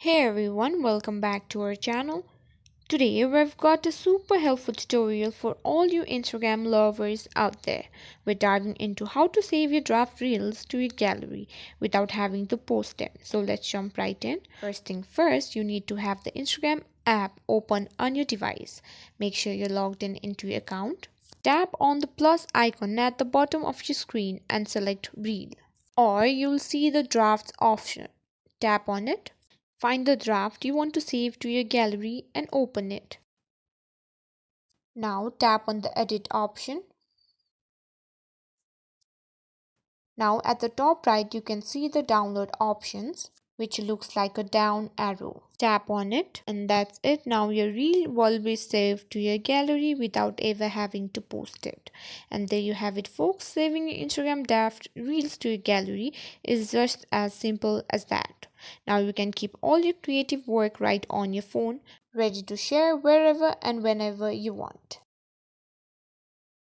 Hey everyone, welcome back to our channel. Today we've got a super helpful tutorial for all you Instagram lovers out there. We're diving into how to save your draft reels to your gallery without having to post them. So let's jump right in. First thing first, you need to have the Instagram app open on your device. Make sure you're logged in into your account. Tap on the plus icon at the bottom of your screen and select Reel. Or you'll see the drafts option. Tap on it. Find the draft you want to save to your gallery and open it. Now tap on the edit option. Now at the top right you can see the download options which looks like a down arrow. Tap on it and that's it. Now your reel will be saved to your gallery without ever having to post it. And there you have it folks. Saving your Instagram draft reels to your gallery is just as simple as that. Now you can keep all your creative work right on your phone, ready to share wherever and whenever you want.